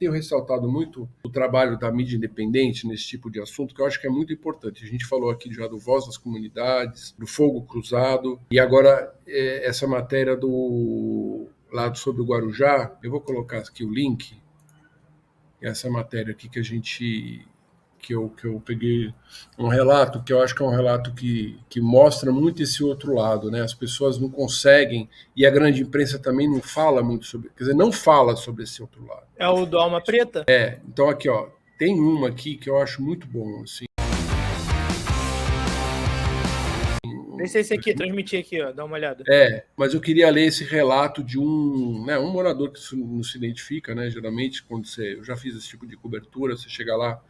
tenho ressaltado muito o trabalho da mídia independente nesse tipo de assunto, que eu acho que é muito importante. A gente falou aqui já do Voz das Comunidades, do Fogo Cruzado, e agora essa matéria do lado sobre o Guarujá, eu vou colocar aqui o link, essa matéria aqui que eu peguei um relato, que eu acho que é um relato que mostra muito esse outro lado, né? As pessoas não conseguem, e a grande imprensa também não fala muito sobre, quer dizer, não fala sobre esse outro lado. É o do Alma Preta? Então aqui, ó, tem uma aqui que eu acho muito bom, assim. Deixa esse aqui, transmitir aqui, ó, dá uma olhada. Mas eu queria ler esse relato de um morador que não se identifica, né? Geralmente, eu já fiz esse tipo de cobertura, você chega lá,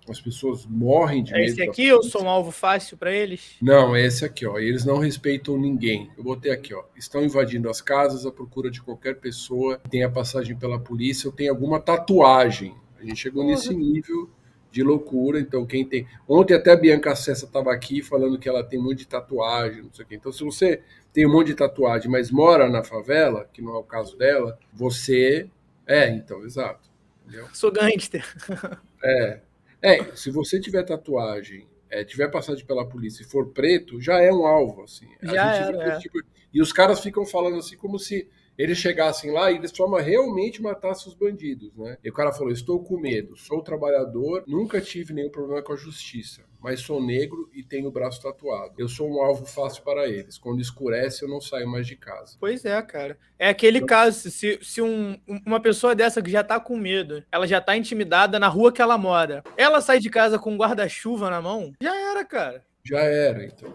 as pessoas morrem de É medo esse da aqui? Eu polícia. sou um alvo fácil para eles? Não, é esse aqui, ó. Eles não respeitam ninguém. Eu botei aqui, ó. Estão invadindo as casas à procura de qualquer pessoa que tenha passagem pela polícia ou tenha alguma tatuagem. A gente chegou nesse nível de loucura. Então, quem tem. Ontem até a Bianca Sessa estava aqui falando que ela tem um monte de tatuagem, não sei o quê. Então, se você tem um monte de tatuagem, mas mora na favela, que não é o caso dela, você. Então, exato. Entendeu? Sou gangster. Se você tiver tatuagem, tiver passagem pela polícia e for preto, já é um alvo, assim. A Já gente era, vive esse tipo. E os caras ficam falando assim como se eles chegassem lá e eles precisam realmente matassem os bandidos, né? E o cara falou: estou com medo, sou trabalhador, nunca tive nenhum problema com a justiça, mas sou negro e tenho o braço tatuado. Eu sou um alvo fácil para eles. Quando escurece, eu não saio mais de casa. Pois é, cara. É aquele caso, se uma pessoa dessa que já tá com medo, ela já tá intimidada na rua que ela mora, ela sai de casa com um guarda-chuva na mão, já era, cara. Já era, então.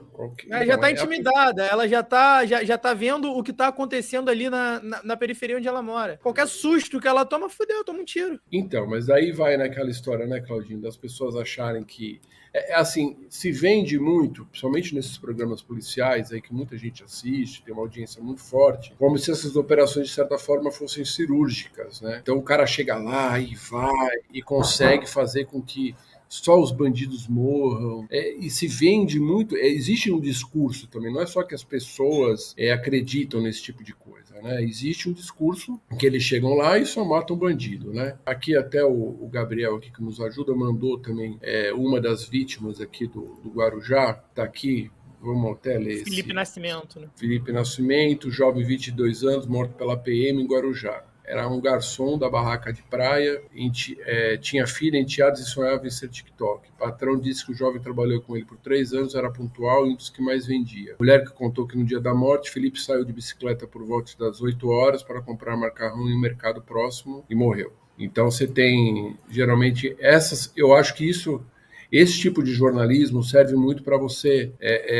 Ela já tá intimidada, ela já tá vendo o que tá acontecendo ali na periferia onde ela mora. Qualquer susto que ela toma, fudeu, toma um tiro. Então, mas aí vai naquela história, né, Claudinho, das pessoas acharem que assim, se vende muito, principalmente nesses programas policiais aí que muita gente assiste, tem uma audiência muito forte, como se essas operações de certa forma fossem cirúrgicas, né? Então o cara chega lá e vai e consegue fazer com que só os bandidos morram, e se vende muito, existe um discurso também, não é só que as pessoas acreditam nesse tipo de coisa, né? Existe um discurso que eles chegam lá e só matam bandido, né? Aqui até o Gabriel aqui que nos ajuda mandou também uma das vítimas aqui do Guarujá, tá aqui, vamos até ler Felipe Nascimento, né? Felipe Nascimento, jovem 22 anos, morto pela PM em Guarujá. Era um garçom da barraca de praia, tinha filha, enteados e sonhava em ser TikTok. O patrão disse que o jovem trabalhou com ele por 3 anos, era pontual e um dos que mais vendia. Mulher que contou que no dia da morte, Felipe saiu de bicicleta por volta das 8 horas para comprar macarrão em um mercado próximo e morreu. Então você tem, geralmente, eu acho que esse tipo de jornalismo serve muito para você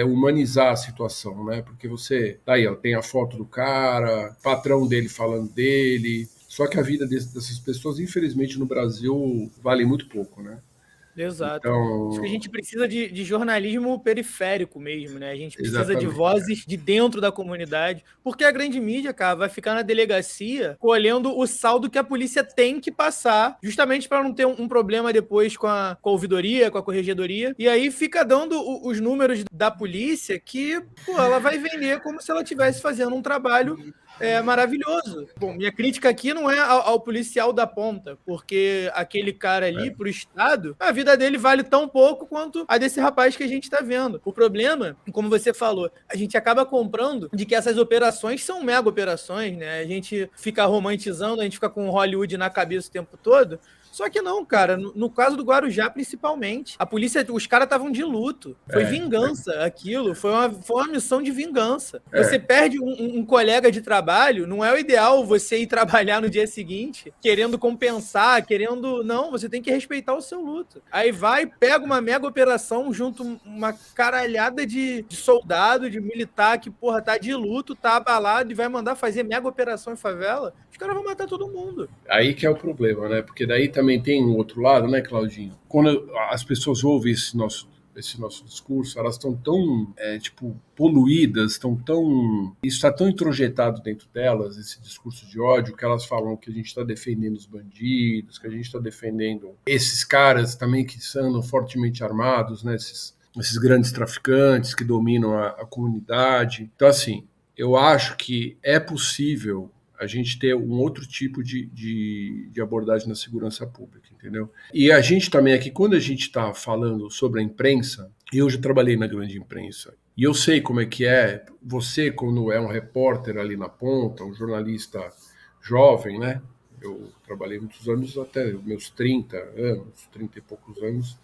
humanizar a situação, né? Porque você, tá aí, ó, tem a foto do cara, patrão dele falando dele, só que a vida dessas pessoas, infelizmente, no Brasil, vale muito pouco, né? Exato. Acho que a Então, gente precisa de jornalismo periférico mesmo, né? A gente precisa de exatamente. vozes de dentro da comunidade, porque a grande mídia, cara, vai ficar na delegacia colhendo o saldo que a polícia tem que passar, justamente para não ter um problema depois com a ouvidoria, com a corregedoria, e aí fica dando os números da polícia que, pô, ela vai vender como se ela estivesse fazendo um trabalho maravilhoso. Bom, minha crítica aqui não é ao policial da ponta, porque aquele cara ali, pro Estado, a vida dele vale tão pouco quanto a desse rapaz que a gente tá vendo. O problema, como você falou, a gente acaba comprando de que essas operações são mega operações, né? A gente fica romantizando, a gente fica com Hollywood na cabeça o tempo todo. Só que não, cara. No caso do Guarujá, principalmente, a polícia, os caras estavam de luto. Foi vingança aquilo. Foi uma missão de vingança. Você perde um colega de trabalho, não é o ideal você ir trabalhar no dia seguinte querendo compensar, querendo. Não, você tem que respeitar o seu luto. Aí vai, pega uma mega operação junto uma caralhada de soldado, de militar que, porra, tá de luto, tá abalado e vai mandar fazer mega operação em favela. Os caras vão matar todo mundo. Aí que é o problema, né? Porque daí também tem um outro lado, né, Claudinho? Quando as pessoas ouvem esse nosso discurso, elas estão tão, poluídas, isso está tão introjetado dentro delas, esse discurso de ódio, que elas falam que a gente está defendendo os bandidos, que a gente está defendendo esses caras também que andam fortemente armados, né, esses grandes traficantes que dominam a comunidade. Então, assim, eu acho que é possível a gente ter um outro tipo de abordagem na segurança pública, entendeu? E a gente também aqui, quando a gente está falando sobre a imprensa, eu já trabalhei na grande imprensa, e eu sei como é que é, você quando é um repórter ali na ponta, um jornalista jovem, né? Eu trabalhei muitos anos, até meus 30 anos, 30 e poucos anos,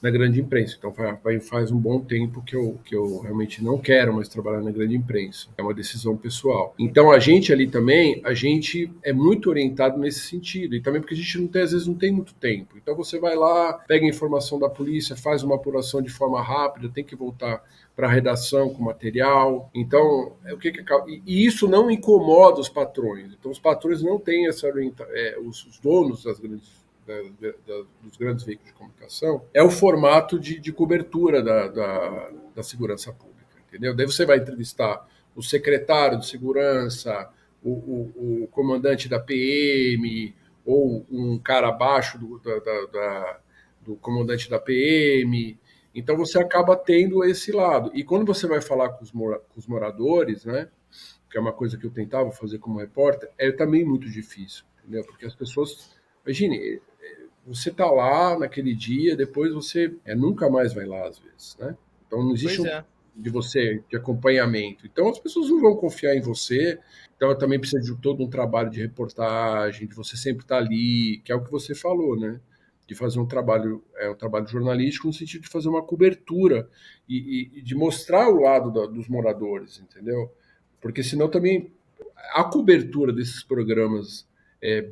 na grande imprensa. Então faz um bom tempo que eu realmente não quero mais trabalhar na grande imprensa. É uma decisão pessoal. Então a gente ali também, a gente é muito orientado nesse sentido. E também porque a gente não tem, às vezes não tem muito tempo. Então você vai lá, pega a informação da polícia, faz uma apuração de forma rápida, tem que voltar para a redação com material. Então, e isso não incomoda os patrões. Então os patrões não têm essa orientação, os donos das grandes dos grandes veículos de comunicação, é o formato de cobertura da segurança pública, entendeu? Daí você vai entrevistar o secretário de segurança, o comandante da PM, ou um cara abaixo do comandante da PM. Então você acaba tendo esse lado. E quando você vai falar com os moradores, né, que é uma coisa que eu tentava fazer como repórter, é também muito difícil, entendeu? Porque as pessoas... Imagine, você tá lá naquele dia, depois você nunca mais vai lá, às vezes, né? Então não existe de você de acompanhamento. Então as pessoas não vão confiar em você. Então também precisa de todo um trabalho de reportagem, de você sempre estar ali, que é o que você falou, né? De fazer um trabalho jornalístico no sentido de fazer uma cobertura e de mostrar o lado dos moradores, entendeu? Porque senão também a cobertura desses programas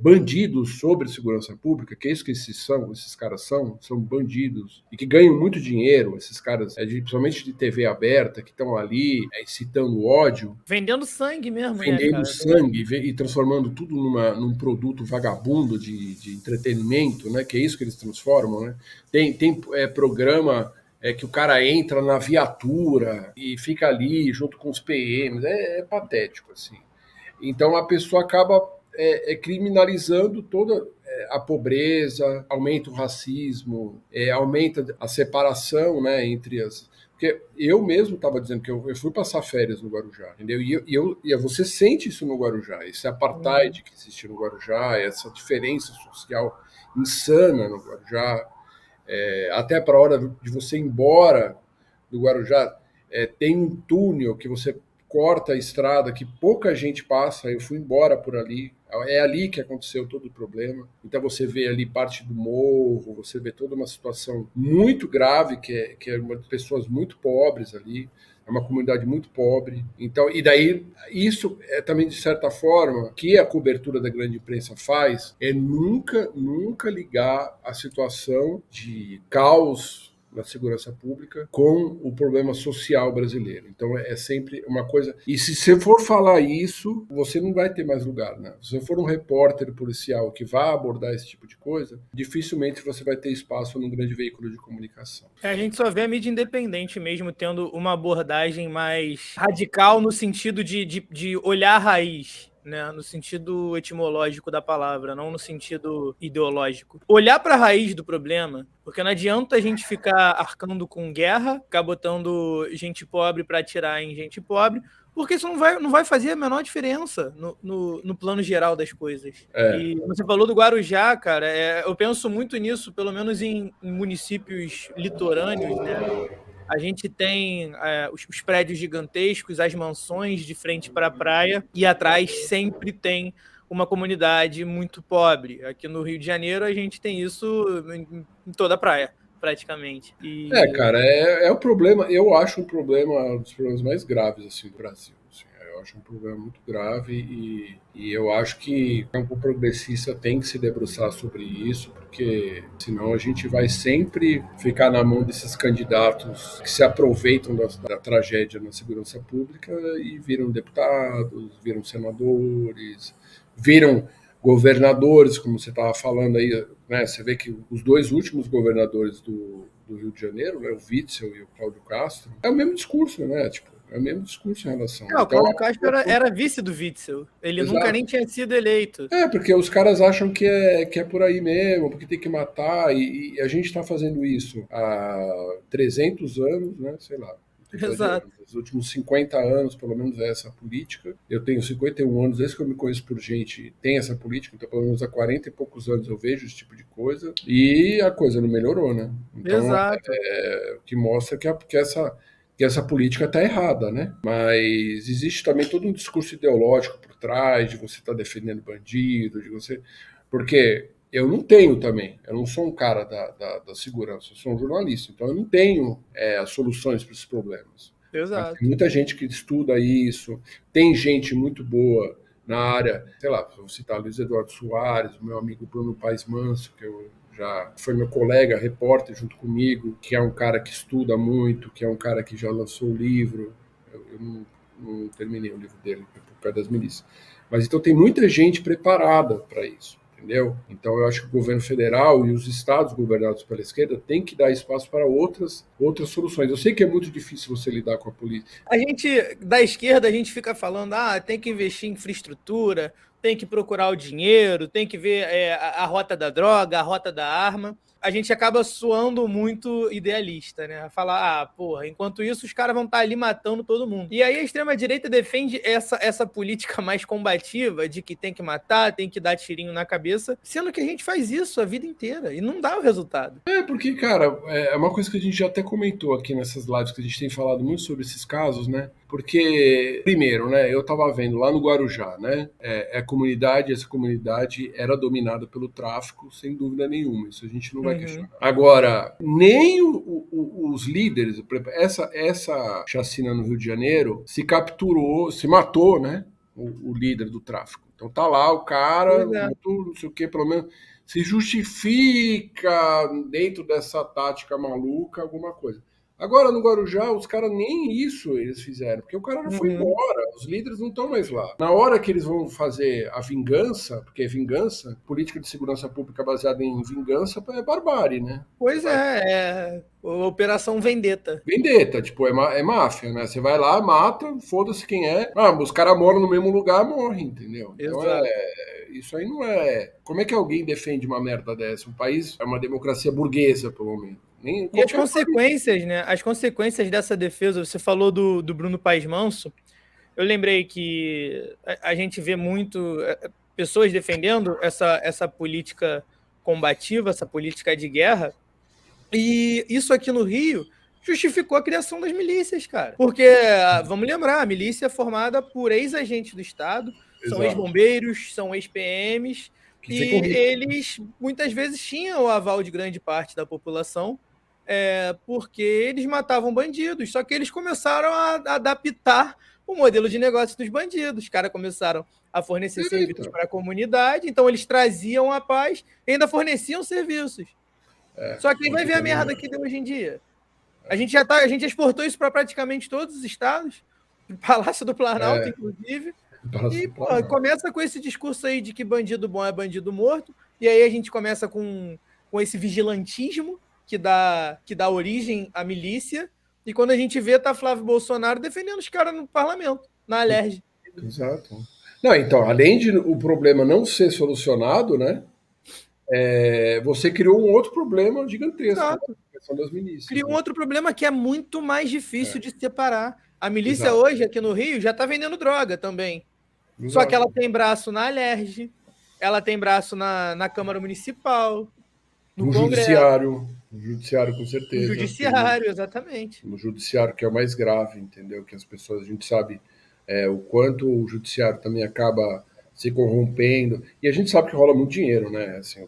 bandidos sobre segurança pública, que é isso que esses caras são bandidos, e que ganham muito dinheiro, esses caras, principalmente de TV aberta, que estão ali incitando ódio. Vendendo sangue mesmo, vendendo né, sangue e transformando tudo num produto vagabundo de entretenimento, né? Que é isso que eles transformam, né? Tem programa que o cara entra na viatura e fica ali junto com os PMs, é patético, assim. Então a pessoa acaba criminalizando toda a pobreza, aumenta o racismo, aumenta a separação, né, entre as... Porque eu mesmo estava dizendo que eu fui passar férias no Guarujá, entendeu? E você sente isso no Guarujá, esse apartheid que existe no Guarujá, essa diferença social insana no Guarujá, até para a hora de você ir embora do Guarujá, tem um túnel que você corta a estrada que pouca gente passa, eu fui embora por ali, é ali que aconteceu todo o problema. Então você vê ali parte do morro, você vê toda uma situação muito grave, que é uma de pessoas muito pobres ali, é uma comunidade muito pobre. Então, e daí, isso é também, de certa forma, que a cobertura da grande imprensa faz, é nunca ligar a situação de caos na segurança pública com o problema social brasileiro. Então é sempre uma coisa... E se você for falar isso, você não vai ter mais lugar, né? Se você for um repórter policial que vá abordar esse tipo de coisa, dificilmente você vai ter espaço num grande veículo de comunicação. A gente só vê a mídia independente mesmo tendo uma abordagem mais radical no sentido de olhar a raiz, né, no sentido etimológico da palavra, não no sentido ideológico. Olhar para a raiz do problema, porque não adianta a gente ficar arcando com guerra, ficar botando gente pobre para atirar em gente pobre, porque isso não vai fazer a menor diferença no plano geral das coisas. E você falou do Guarujá, cara, eu penso muito nisso, pelo menos em municípios litorâneos, né? A gente tem os prédios gigantescos, as mansões de frente para a praia, e atrás sempre tem uma comunidade muito pobre. Aqui no Rio de Janeiro a gente tem isso em toda a praia, praticamente. Cara, é o problema, eu acho um problema, um dos problemas mais graves assim, do Brasil. Assim, eu acho um problema muito grave e eu acho que o campo progressista tem que se debruçar sobre isso, porque senão a gente vai sempre ficar na mão desses candidatos que se aproveitam da tragédia na segurança pública e viram deputados, viram senadores, viram governadores, como você estava falando aí, né? Você vê que os dois últimos governadores do Rio de Janeiro, né, o Witzel e o Cláudio Castro, é o mesmo discurso, né? Tipo, é o mesmo discurso em relação. Não, o Cláudio Castro era vice do Witzel. Ele Exato. Nunca nem tinha sido eleito. Porque os caras acham que é por aí mesmo, porque tem que matar, e a gente está fazendo isso há 300 anos, né? Sei lá. Exato. Nos últimos 50 anos, pelo menos, é essa a política. Eu tenho 51 anos, desde que eu me conheço por gente, tem essa política, então pelo menos há 40 e poucos anos eu vejo esse tipo de coisa, e a coisa não melhorou, né? Então, Exato. o que mostra que essa política está errada, né? Mas existe também todo um discurso ideológico por trás, de você estar defendendo bandido, de você... Porque eu não tenho também, eu não sou um cara da segurança, eu sou um jornalista, então eu não tenho as soluções para esses problemas. Mas tem Exato. muita gente que estuda isso, tem gente muito boa na área, sei lá, vou citar Luiz Eduardo Soares, o meu amigo Bruno Paes Manso, que eu já foi meu colega, repórter junto comigo, que é um cara que estuda muito, que é um cara que já lançou o livro, eu não terminei o livro dele, por causa das milícias. Mas então tem muita gente preparada para isso. Entendeu? Então eu acho que o governo federal e os estados governados pela esquerda têm que dar espaço para outras soluções. Eu sei que é muito difícil você lidar com a polícia. A gente, da esquerda, a gente fica falando, tem que investir em infraestrutura, tem que procurar o dinheiro, tem que ver a rota da droga, a rota da arma. A gente acaba soando muito idealista, né? Falar, porra, enquanto isso os caras vão estar ali matando todo mundo. E aí a extrema-direita defende essa política mais combativa de que tem que matar, tem que dar tirinho na cabeça, sendo que a gente faz isso a vida inteira e não dá o resultado. Porque, cara, é uma coisa que a gente já até comentou aqui nessas lives, que a gente tem falado muito sobre esses casos, né? Porque, primeiro, né, eu tava vendo lá no Guarujá, né, essa comunidade era dominada pelo tráfico, sem dúvida nenhuma, isso a gente não vai questionar. Agora, nem os líderes, essa chacina no Rio de Janeiro, se matou, né, o líder do tráfico. Então tá lá o cara, muito, não sei o que, pelo menos se justifica dentro dessa tática maluca alguma coisa. Agora, no Guarujá, os caras nem isso eles fizeram, porque o cara já foi embora, os líderes não estão mais lá. Na hora que eles vão fazer a vingança, porque é vingança, política de segurança pública baseada em vingança é barbárie, né? Pois é Operação Vendetta. Vendetta, tipo, é máfia, né? Você vai lá, mata, foda-se quem é. Os caras moram no mesmo lugar, morrem, entendeu? Então Exato. isso aí não é... Como é que alguém defende uma merda dessa? Um país é uma democracia burguesa, pelo menos. E as consequências, né? As consequências dessa defesa, você falou do Bruno Paes Manso, eu lembrei que a gente vê muito pessoas defendendo essa política combativa, essa política de guerra, e isso aqui no Rio justificou a criação das milícias, cara. Porque, vamos lembrar, a milícia é formada por ex-agentes do Estado, são ex-bombeiros, são ex-PMs, e eles muitas vezes tinham o aval de grande parte da população, porque eles matavam bandidos, só que eles começaram a adaptar o modelo de negócio dos bandidos. Os caras começaram a fornecer serviços para a comunidade, então eles traziam a paz e ainda forneciam serviços. Só que aí vai ver a merda que deu hoje em dia. A gente exportou isso para praticamente todos os estados, o Palácio do Planalto, inclusive. E começa com esse discurso aí de que bandido bom é bandido morto, e aí a gente começa com esse vigilantismo que dá origem à milícia, e quando a gente vê, tá Flávio Bolsonaro defendendo os caras no parlamento, na Alerj. Exato. Não, então, além de o problema não ser solucionado, né, você criou um outro problema gigantesco, Exato. A questão das milícias. Cria um outro problema que é muito mais difícil de separar. A milícia hoje, aqui no Rio, já tá vendendo droga também. Só que ela tem braço na Alerj, ela tem braço na Câmara Municipal, no Congresso. No judiciário, com certeza. No judiciário, exatamente. No judiciário, que é o mais grave, entendeu? Que as pessoas, a gente sabe o quanto o judiciário também acaba se corrompendo. E a gente sabe que rola muito dinheiro, né? Assim,